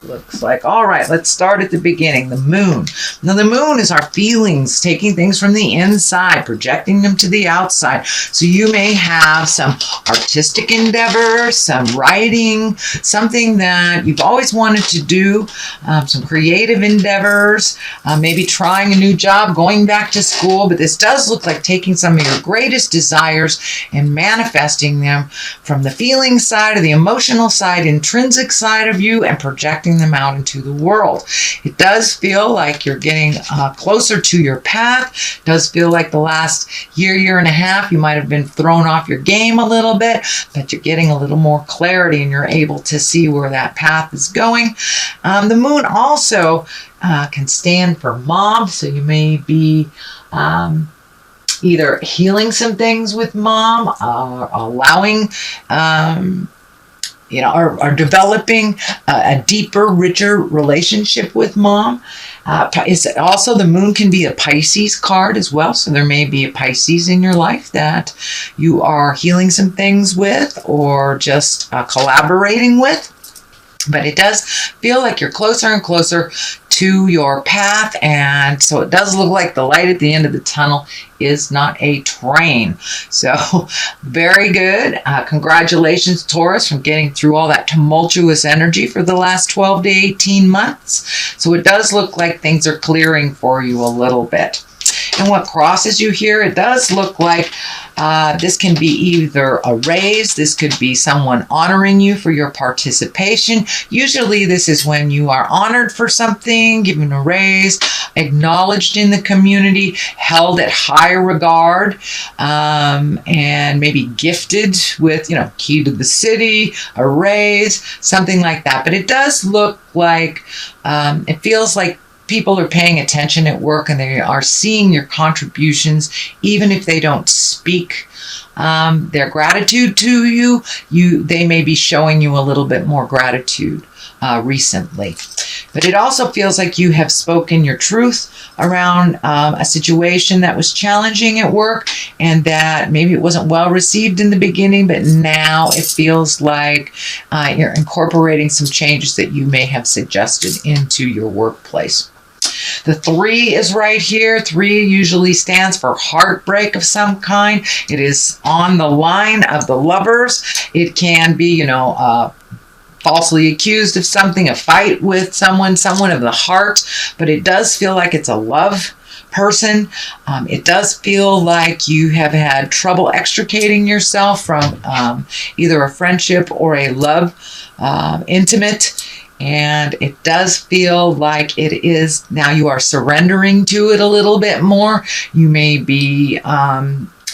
Looks like. All right, let's start at the beginning. The moon. Now, the moon is our feelings, taking things from the inside, projecting them to the outside. So you may have some artistic endeavor, some writing, something that you've always wanted to do, some creative endeavors, maybe trying a new job, going back to school. But this does look like taking some of your greatest desires and manifesting them from the feeling side or the emotional side, intrinsic side of you, and projecting them out into the world. It does feel like you're getting closer to your path. It does feel like the last year and a half, you might have been thrown off your game a little bit, but you're getting a little more clarity and you're able to see where that path is going. The moon also can stand for mom, so you may be either healing some things with mom, or allowing or developing a deeper, richer relationship with mom. Also, the moon can be a Pisces card as well. So there may be a Pisces in your life that you are healing some things with or just collaborating with. But it does feel like you're closer and closer to your path, and so it does look like the light at the end of the tunnel is not a train. So very good. Congratulations, Taurus, from getting through all that tumultuous energy for the last 12 to 18 months. So it does look like things are clearing for you a little bit. And what crosses you here, it does look like this can be either a raise, this could be someone honoring you for your participation. Usually this is when you are honored for something, given a raise, acknowledged in the community, held at high regard, and maybe gifted with, key to the city, a raise, something like that. But it does look like, it feels like people are paying attention at work and they are seeing your contributions, even if they don't speak their gratitude to you. They may be showing you a little bit more gratitude recently. But it also feels like you have spoken your truth around a situation that was challenging at work, and that maybe it wasn't well received in the beginning, but now it feels like you're incorporating some changes that you may have suggested into your workplace. The 3 is right here. 3 usually stands for heartbreak of some kind. It is on the line of the lovers. It can be, falsely accused of something, a fight with someone of the heart, but it does feel like it's a love person. It does feel like you have had trouble extricating yourself from either a friendship or a love, intimate. And it does feel like it is now you are surrendering to it a little bit more. You may be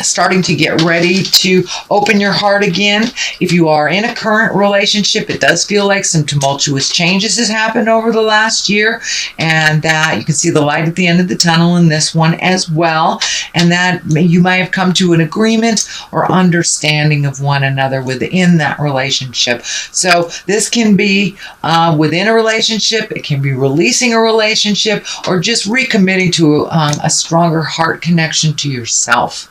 starting to get ready to open your heart again. If you are in a current relationship, it does feel like some tumultuous changes has happened over the last year, and that you can see the light at the end of the tunnel in this one as well, and that you might have come to an agreement or understanding of one another within that relationship. So this can be within a relationship, it can be releasing a relationship, or just recommitting to a stronger heart connection to yourself.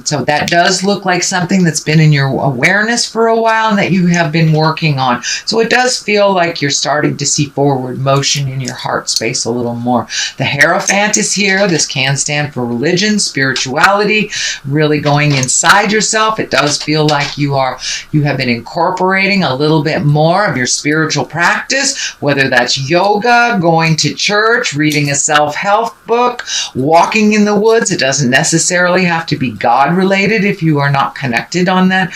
So that does look like something that's been in your awareness for a while and that you have been working on. So it does feel like you're starting to see forward motion in your heart space a little more. The Hierophant is here. This can stand for religion, spirituality, really going inside yourself. It does feel like you have been incorporating a little bit more of your spiritual practice, whether that's yoga, going to church, reading a self-help book, walking in the woods. It doesn't necessarily have to be God related if you are not connected on that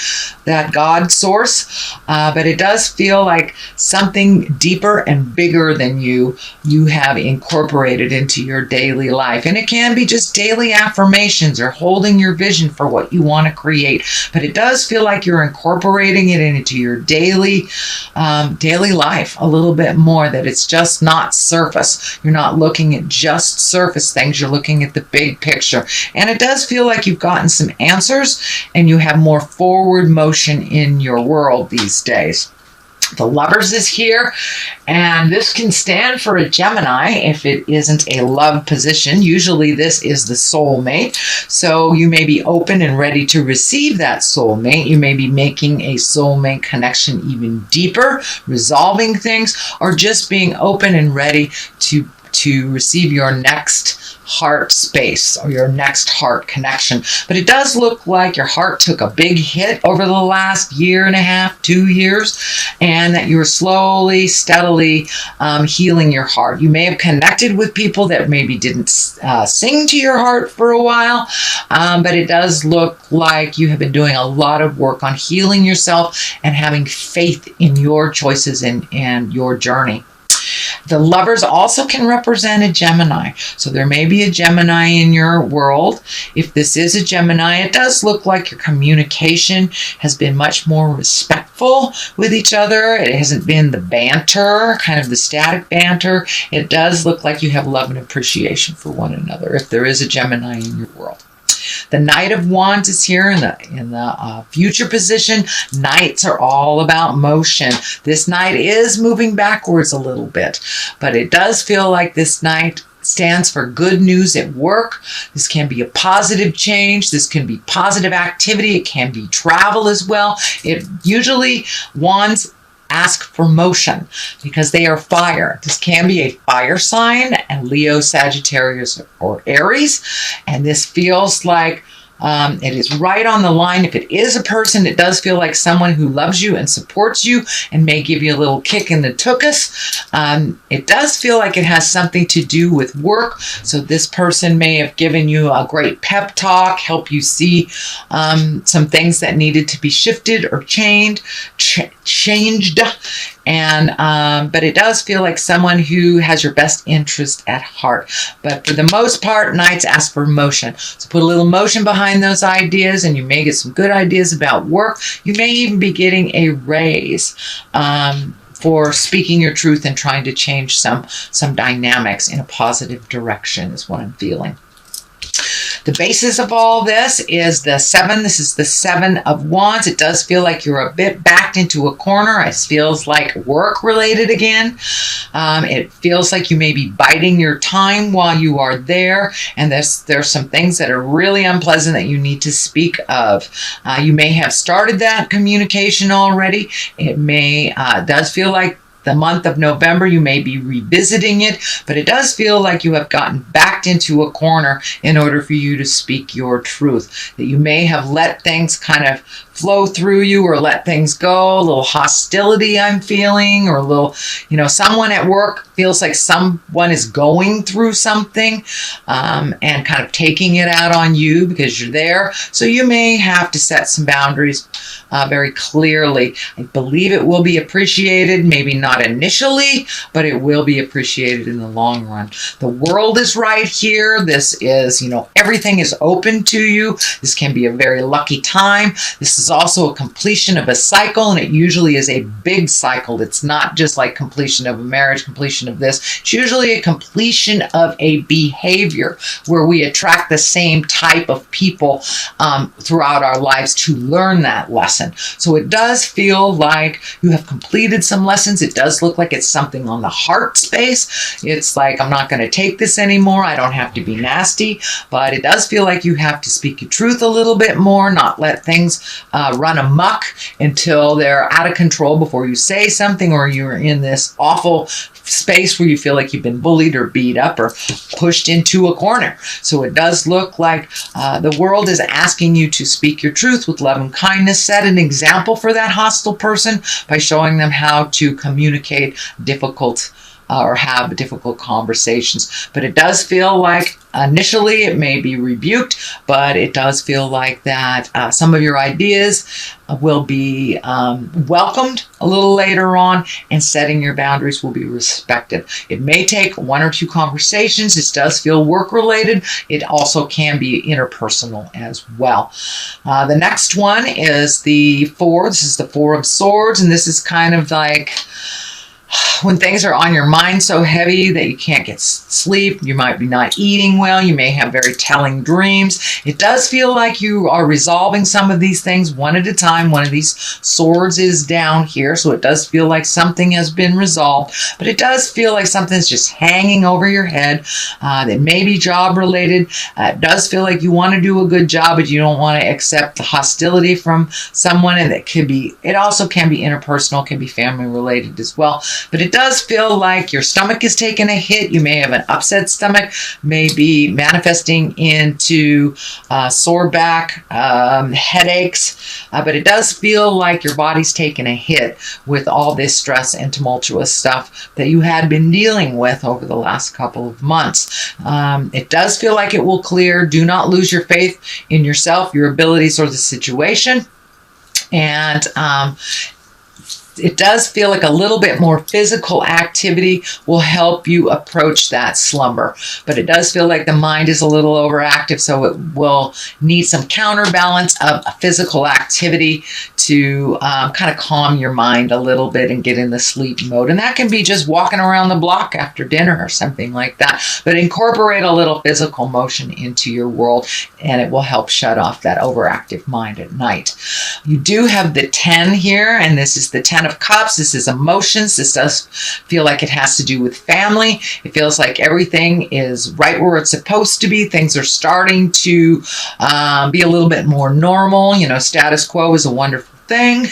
God source, but it does feel like something deeper and bigger than you have incorporated into your daily life. And it can be just daily affirmations or holding your vision for what you want to create, but it does feel like you're incorporating it into your daily life a little bit more, that it's just not surface. You're not looking at just surface things, you're looking at the big picture. And it does feel like you've gotten some answers and you have more forward motion in your world these days. The Lovers is here, and this can stand for a Gemini if it isn't a love position. Usually this is the soulmate, so you may be open and ready to receive that soulmate. You may be making a soulmate connection even deeper, resolving things, or just being open and ready to receive your next heart space or your next heart connection. But it does look like your heart took a big hit over the last year and a half, 2 years, and that you're slowly, steadily healing your heart. You may have connected with people that maybe didn't sing to your heart for a while, but it does look like you have been doing a lot of work on healing yourself and having faith in your choices and your journey. The Lovers also can represent a Gemini. So there may be a Gemini in your world. If this is a Gemini, it does look like your communication has been much more respectful with each other. It hasn't been the banter, kind of the static banter. It does look like you have love and appreciation for one another if there is a Gemini in your world. The Knight of Wands is here in the future position. Knights are all about motion. This Knight is moving backwards a little bit, but it does feel like this Knight stands for good news at work. This can be a positive change. This can be positive activity. It can be travel as well. It usually Wands ask for motion because they are fire. This can be a fire sign, and Leo, Sagittarius, or Aries. And this feels like it is right on the line. If it is a person, it does feel like someone who loves you and supports you and may give you a little kick in the tuchus. It does feel like it has something to do with work. So this person may have given you a great pep talk, help you see some things that needed to be shifted or changed. But it does feel like someone who has your best interest at heart. But for the most part, Knights ask for motion. So put a little motion behind those ideas, and you may get some good ideas about work. You may even be getting a raise for speaking your truth and trying to change some dynamics in a positive direction is what I'm feeling. The basis of all this is the 7. This is the 7 of Wands. It does feel like you're a bit backed into a corner. It feels like work related again. It feels like you may be biding your time while you are there. And there's some things that are really unpleasant that you need to speak of. You may have started that communication already. It does feel like the month of November, you may be revisiting it, but it does feel like you have gotten backed into a corner in order for you to speak your truth. That you may have let things kind of flow through you or let things go. A little hostility I'm feeling, or a little, someone at work feels like someone is going through something and kind of taking it out on you because you're there. So you may have to set some boundaries very clearly. I believe it will be appreciated, maybe not initially, but it will be appreciated in the long run. The world is right here. This is, everything is open to you. This can be a very lucky time. This is also a completion of a cycle, and it usually is a big cycle. It's not just like completion of a marriage, completion of this. It's usually a completion of a behavior where we attract the same type of people throughout our lives to learn that lesson. So it does feel like you have completed some lessons. It does look like it's something on the heart space. It's like, I'm not going to take this anymore. I don't have to be nasty, but it does feel like you have to speak your truth a little bit more, not let things run amok until they're out of control before you say something, or you're in this awful space where you feel like you've been bullied or beat up or pushed into a corner. So it does look like the world is asking you to speak your truth with love and kindness. Set an example for that hostile person by showing them how to communicate difficult or have difficult conversations. But it does feel like initially it may be rebuked, but it does feel like that some of your ideas will be welcomed a little later on, and setting your boundaries will be respected. It may take 1 or 2 conversations. It does feel work related. It also can be interpersonal as well. The next one is the 4. This is the 4 of Swords, and this is kind of like When things are on your mind so heavy that you can't get sleep, you might be not eating well, you may have very telling dreams. It does feel like you are resolving some of these things one at a time. One of these swords is down here, so it does feel like something has been resolved, but it does feel like something's just hanging over your head that may be job related. It does feel like you want to do a good job, but you don't want to accept the hostility from someone, and it also can be interpersonal, can be family related as well. But it does feel like your stomach is taking a hit. You may have an upset stomach, may be manifesting into sore back, headaches, but it does feel like your body's taking a hit with all this stress and tumultuous stuff that you had been dealing with over the last couple of months. It does feel like it will clear. Do not lose your faith in yourself, your abilities, or the situation. And it does feel like a little bit more physical activity will help you approach that slumber. But it does feel like the mind is a little overactive, so it will need some counterbalance of physical activity to kind of calm your mind a little bit and get in the sleep mode. And that can be just walking around the block after dinner or something like that. But incorporate a little physical motion into your world, and it will help shut off that overactive mind at night. You do have the 10 here, and this is the 10 of Cups. This is emotions. This does feel like it has to do with family. It feels like everything is right where it's supposed to be. Things are starting to be a little bit more normal. You know, status quo is a wonderful thing,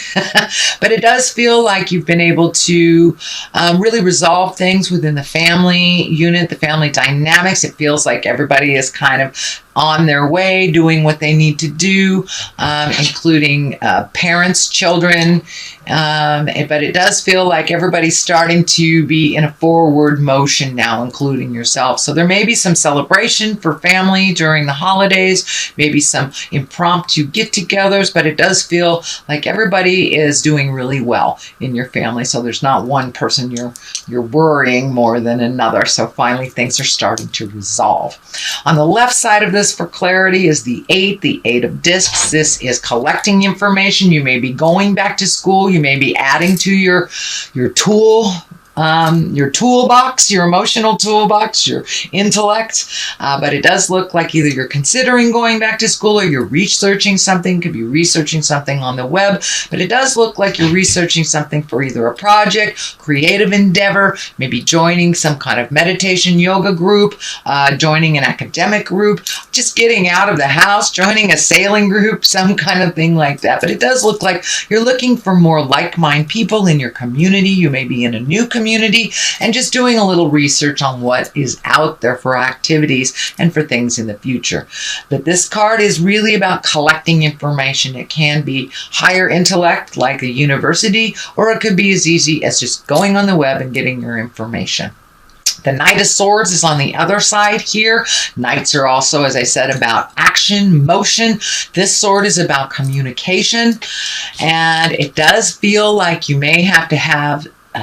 but it does feel like you've been able to really resolve things within the family unit, the family dynamics. It feels like everybody is kind of on their way, doing what they need to do, including parents, children, but it does feel like everybody's starting to be in a forward motion now, including yourself. So there may be some celebration for family during the holidays, maybe some impromptu get-togethers, but it does feel like everybody is doing really well in your family. So there's not one person you're worrying more than another. So finally things are starting to resolve. On the left side of this, for clarity, is the 8 of discs. This is collecting information. You may be going back to school. You may be adding to your toolbox, your emotional toolbox, your intellect, but it does look like either you're considering going back to school or you're researching something. Could be researching something on the web, but it does look like you're researching something for either a project, creative endeavor, maybe joining some kind of meditation yoga group, joining an academic group, just getting out of the house, joining a sailing group, some kind of thing like that. But it does look like you're looking for more like-minded people in your community. You may be in a new community and just doing a little research on what is out there for activities and for things in the future. But this card is really about collecting information. It can be higher intellect like a university, or it could be as easy as just going on the web and getting your information. The Knight of Swords is on the other side here. Knights are also, as I said, about action, motion. This sword is about communication, and it does feel like you may have to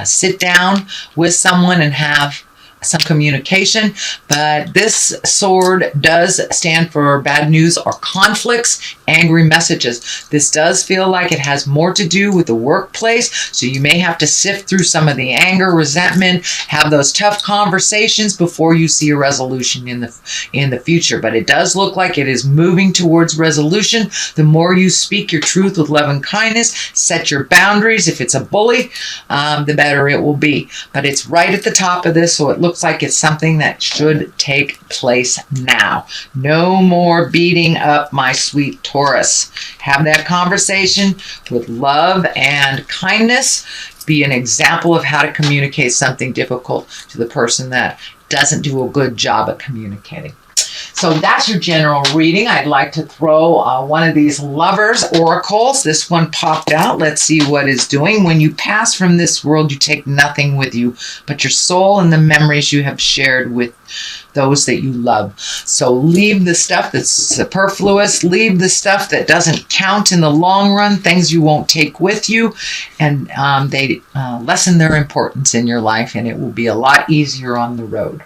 sit down with someone and have some communication, but this sword does stand for bad news or conflicts, angry messages. This does feel like it has more to do with the workplace, so you may have to sift through some of the anger, resentment, have those tough conversations before you see a resolution in the future. But it does look like it is moving towards resolution. The more you speak your truth with love and kindness, set your boundaries. If it's a bully, the better it will be. But it's right at the top of this, so it looks like it's something that should take place now. No more beating up my sweet Taurus. Have that conversation with love and kindness. Be an example of how to communicate something difficult to the person that doesn't do a good job at communicating. So that's your general reading. I'd like to throw one of these lovers oracles. This one popped out. Let's see what it's doing. When you pass from this world, you take nothing with you but your soul and the memories you have shared with those that you love. So leave the stuff that's superfluous. Leave the stuff that doesn't count in the long run, things you won't take with you, and they lessen their importance in your life, and it will be a lot easier on the road.